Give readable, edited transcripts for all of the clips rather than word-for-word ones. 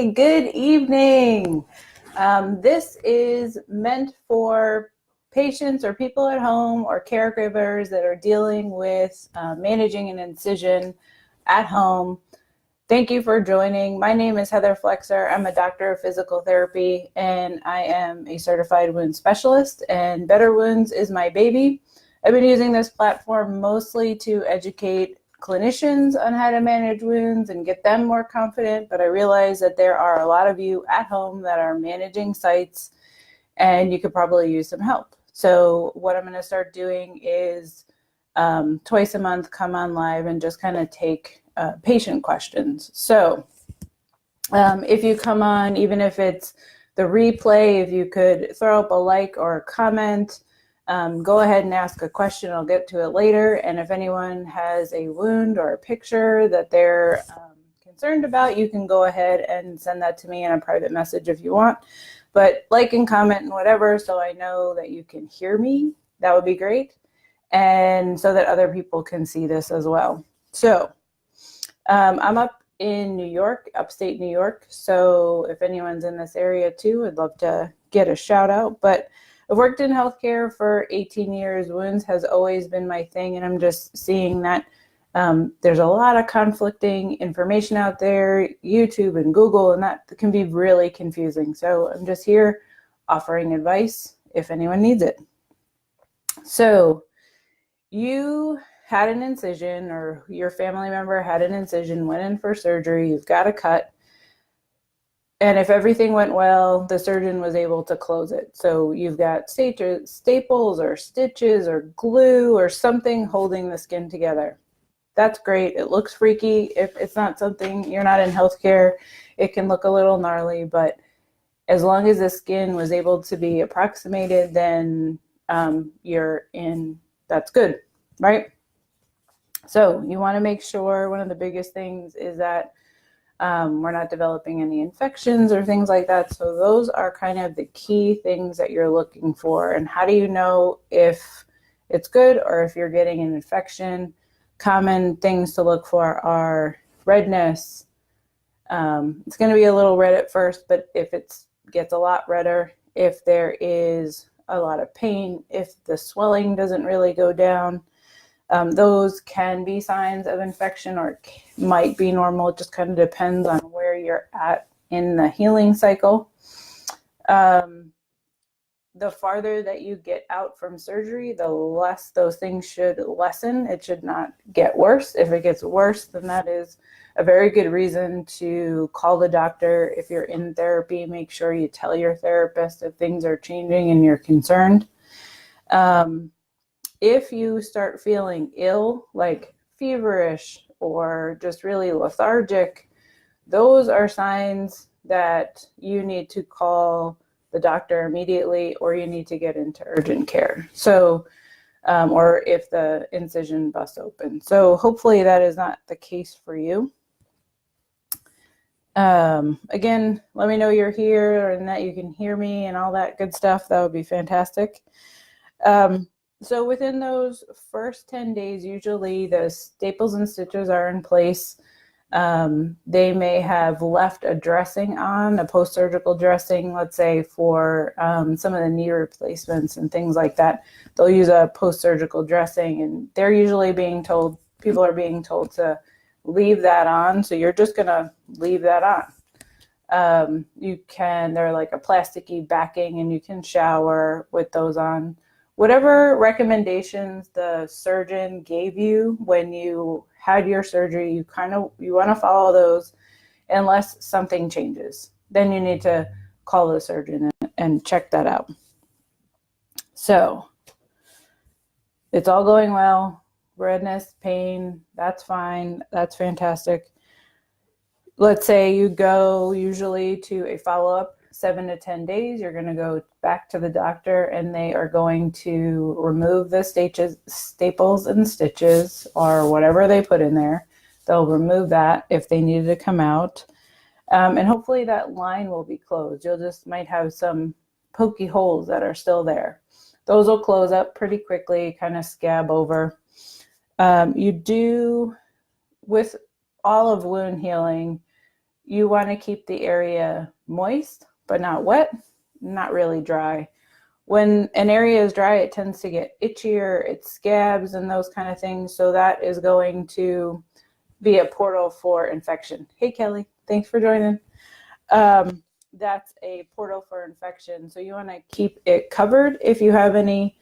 Hi, good evening. This is meant for patients or people at home or caregivers that are dealing with managing an incision at home. Thank you for joining. My name is Heather Flexer. I'm a doctor of physical therapy and I am a certified wound specialist, and Better Wounds is my baby. I've been using this platform mostly to educate clinicians on how to manage wounds and get them more confident, but I realize that there are a lot of you at home that are managing sites and you could probably use some help. So what I'm going to start doing is twice a month come on live and just kind of take patient questions. So if you come on, even if it's the replay, if you could throw up a like or a comment, go ahead and ask a question. I'll get to it later. And if anyone has a wound or a picture that they're concerned about, you can go ahead and send that to me in a private message if you want. But like and comment and whatever, so I know that you can hear me, that would be great. And so that other people can see this as well. So I'm up in New York, upstate New York. So if anyone's in this area too, I'd love to get a shout out. But I've worked in healthcare for 18 years. Wounds has always been my thing. And I'm just seeing that there's a lot of conflicting information out there, YouTube and Google, and that can be really confusing. So I'm just here offering advice if anyone needs it. So you had an incision, or your family member had an incision, went in for surgery, you've got a cut. And if everything went well, the surgeon was able to close it. So you've got staples or stitches or glue or something holding the skin together. That's great. It looks freaky. If it's not something, you're not in healthcare, it can look a little gnarly, but as long as the skin was able to be approximated, then you're in, that's good, right? So you want to make sure, one of the biggest things is that we're not developing any infections or things like that. So those are kind of the key things that you're looking for. And how do you know if it's good or if you're getting an infection? Common things to look for are redness. It's going to be a little red at first, but if it gets a lot redder, if there is a lot of pain, if the swelling doesn't really go down, those can be signs of infection or might be normal. It just kind of depends on where you're at in the healing cycle. The farther that you get out from surgery, the less those things should lessen. It should not get worse. If it gets worse, then that is a very good reason to call the doctor. If you're in therapy, make sure you tell your therapist if things are changing and you're concerned. If you start feeling ill, like feverish or just really lethargic, those are signs that you need to call the doctor immediately, or you need to get into urgent care. So, or if the incision busts open. So hopefully that is not the case for you. Again, let me know you're here and that you can hear me and all that good stuff. That would be fantastic. So within those first 10 days, usually the staples and stitches are in place. They may have left a dressing on, a post-surgical dressing, let's say for some of the knee replacements and things like that. They'll use a post-surgical dressing, and they're usually being told, people are being told to leave that on. So you're just going to leave that on. They're like a plasticky backing, and you can shower with those on. Whatever recommendations the surgeon gave you when you had your surgery, you want to follow those unless something changes. Then you need to call the surgeon and check that out. So it's all going well. Redness, pain, that's fine. That's fantastic. Let's say you go usually to a follow-up 7 to 10 days, you're going to go back to the doctor and they are going to remove the staples and stitches or whatever they put in there. They'll remove that if they needed to come out. And hopefully that line will be closed. You'll just might have some pokey holes that are still there. Those will close up pretty quickly, kind of scab over. You do, with all of wound healing, You want to keep the area moist, but not wet, not really dry. When an area is dry, it tends to get itchier, it scabs and those kind of things. So that is going to be a portal for infection. Hey, Kelly, thanks for joining. That's a portal for infection. So you want to keep it covered. If you have any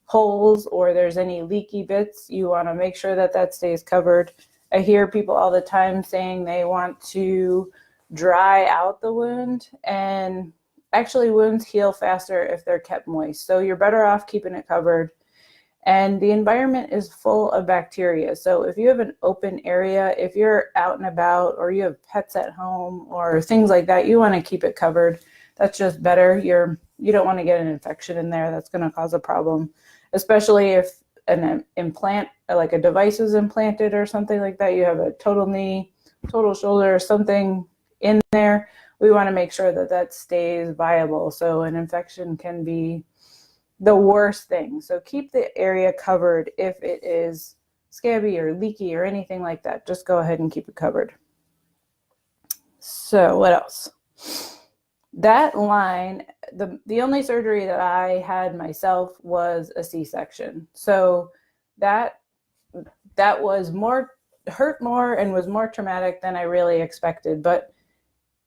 holes or there's any leaky bits, you want to make sure that that stays covered. I hear people all the time saying they want to dry out the wound, and actually wounds heal faster if they're kept moist. So you're better off keeping it covered. And the environment is full of bacteria. So if you have an open area, if you're out and about, or you have pets at home or things like that, you want to keep it covered. That's just better. You don't want to get an infection in there. That's going to cause a problem, especially if an implant, like a device is implanted or something like that. You have a total knee, total shoulder, or something in there. We want to make sure that that stays viable. So an infection can be the worst thing. So keep the area covered. If it is scabby or leaky or anything like that, just go ahead and keep it covered. So what else? That line, the only surgery that I had myself was a C-section. So that was hurt more and was more traumatic than I really expected. But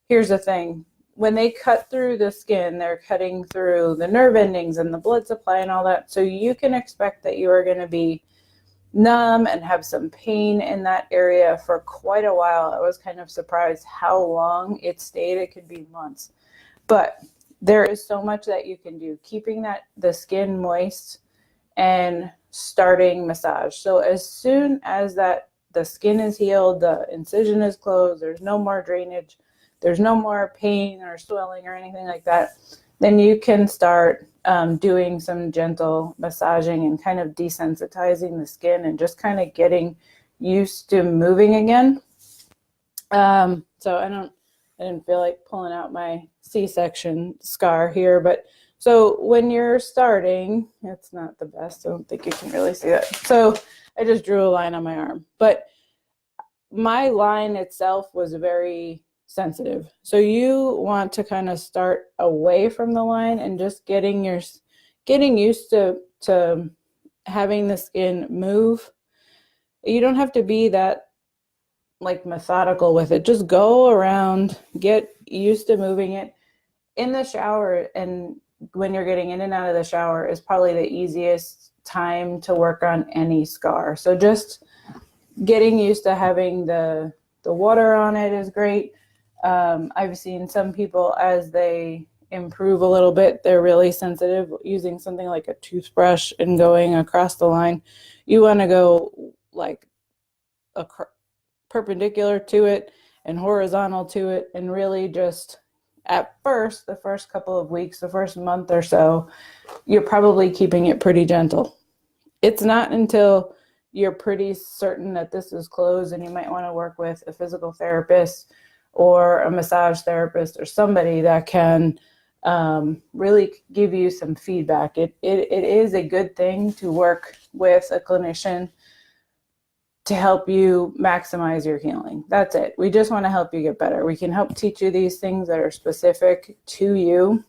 here's the thing. When they cut through the skin, they're cutting through the nerve endings and the blood supply and all that. So you can expect that you are going to be numb and have some pain in that area for quite a while. I was kind of surprised how long it stayed. It could be months. But there is so much that you can do, keeping the skin moist and starting massage. So as soon as the skin is healed, the incision is closed, there's no more drainage, there's no more pain or swelling or anything like that, then you can start doing some gentle massaging and kind of desensitizing the skin and just kind of getting used to moving again. So I didn't feel like pulling out my C-section scar here, but so when you're starting, it's not the best. I don't think you can really see that. So I just drew a line on my arm, but my line itself was very sensitive. So you want to kind of start away from the line and just getting used to having the skin move. You don't have to be that like methodical with it. Just go around, get used to moving it. In the shower and when you're getting in and out of the shower is probably the easiest time to work on any scar. So just getting used to having the water on it is great. I've seen some people, as they improve a little bit, they're really sensitive, using something like a toothbrush and going across the line. You want to go like perpendicular to it and horizontal to it, and really just at first, the first couple of weeks, the first month or so, you're probably keeping it pretty gentle. It's not until you're pretty certain that this is closed and you might want to work with a physical therapist or a massage therapist or somebody that can really give you some feedback. It is a good thing to work with a clinician to help you maximize your healing. That's it. We just want to help you get better. We can help teach you these things that are specific to you.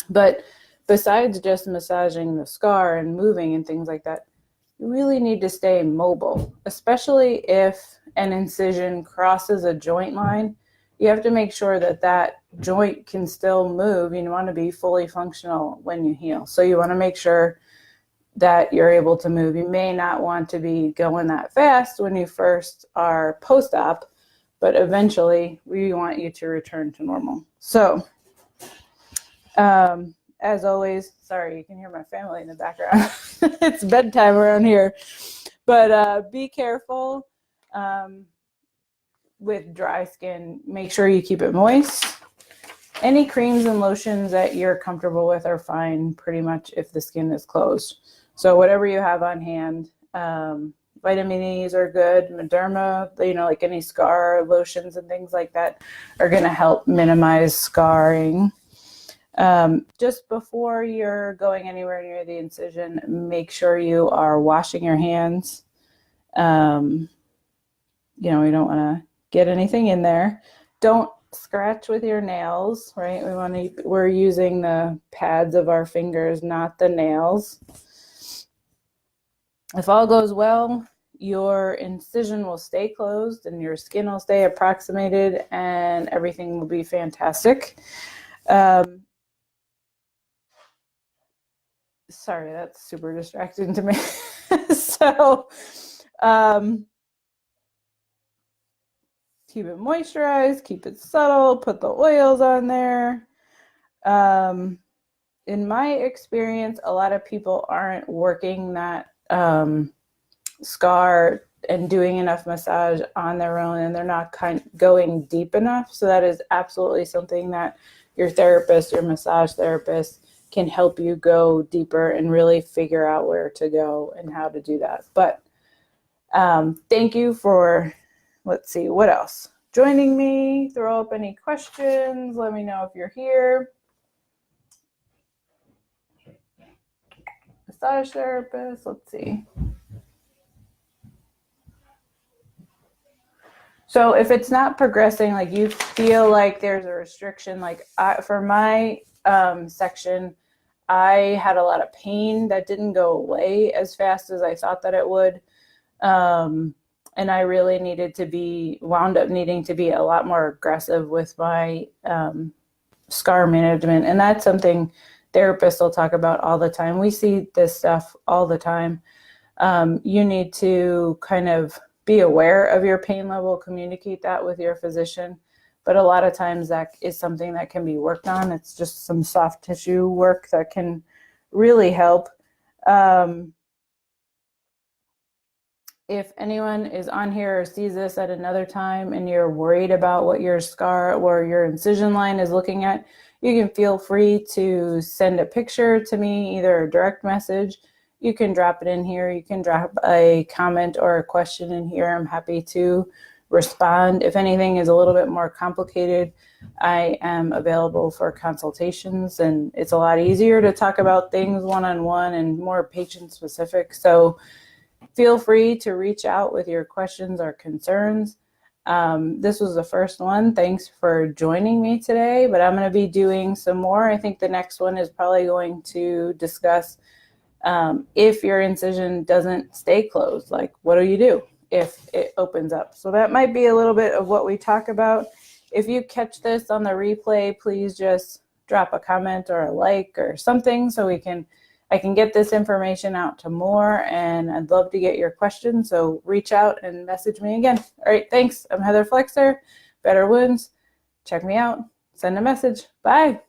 But besides just massaging the scar and moving and things like that, you really need to stay mobile, especially if an incision crosses a joint line. You have to make sure that that joint can still move. You want to be fully functional when you heal. So you want to make sure that you're able to move. You may not want to be going that fast when you first are post-op, but eventually we want you to return to normal. So, as always, sorry, you can hear my family in the background. It's bedtime around here. But be careful with dry skin. Make sure you keep it moist. Any creams and lotions that you're comfortable with are fine, pretty much, if the skin is closed. So whatever you have on hand, vitamin E's are good. Mederma, like any scar lotions and things like that are going to help minimize scarring. Just before you're going anywhere near the incision, make sure you are washing your hands. We don't want to get anything in there. don't scratch with your nails, right? We're using the pads of our fingers, not the nails. If all goes well, your incision will stay closed and your skin will stay approximated and everything will be fantastic. Sorry, that's super distracting to me. So keep it moisturized, keep it subtle, put the oils on there. In my experience, a lot of people aren't working that scar and doing enough massage on their own, and they're not going deep enough. So that is absolutely something that your therapist, your massage therapist, can help you go deeper and really figure out where to go and how to do that. But thank you for, let's see, what else? Joining me, throw up any questions. Let me know if you're here. Massage therapist, let's see. So if it's not progressing, like you feel like there's a restriction, like for my section, I had a lot of pain that didn't go away as fast as I thought that it would. And I really wound up needing to be a lot more aggressive with my scar management. And that's something therapists will talk about all the time. We see this stuff all the time. You need to kind of be aware of your pain level, communicate that with your physician. But a lot of times that is something that can be worked on. It's just some soft tissue work that can really help. If anyone is on here or sees this at another time and you're worried about what your scar or your incision line is looking at, you can feel free to send a picture to me, either a direct message. You can drop it in here. You can drop a comment or a question in here. I'm happy to respond. If anything is a little bit more complicated, I am available for consultations, and it's a lot easier to talk about things one-on-one and more patient specific. So feel free to reach out with your questions or concerns. This was the first one. Thanks for joining me today, but I'm going to be doing some more. I think the next one is probably going to discuss if your incision doesn't stay closed, like what do you do if it opens up? So that might be a little bit of what we talk about. If you catch this on the replay, please just drop a comment or a like or something so I can get this information out to more, and I'd love to get your questions. So reach out and message me again. All right, thanks. I'm Heather Flexer, Better Wounds. Check me out. Send a message. Bye.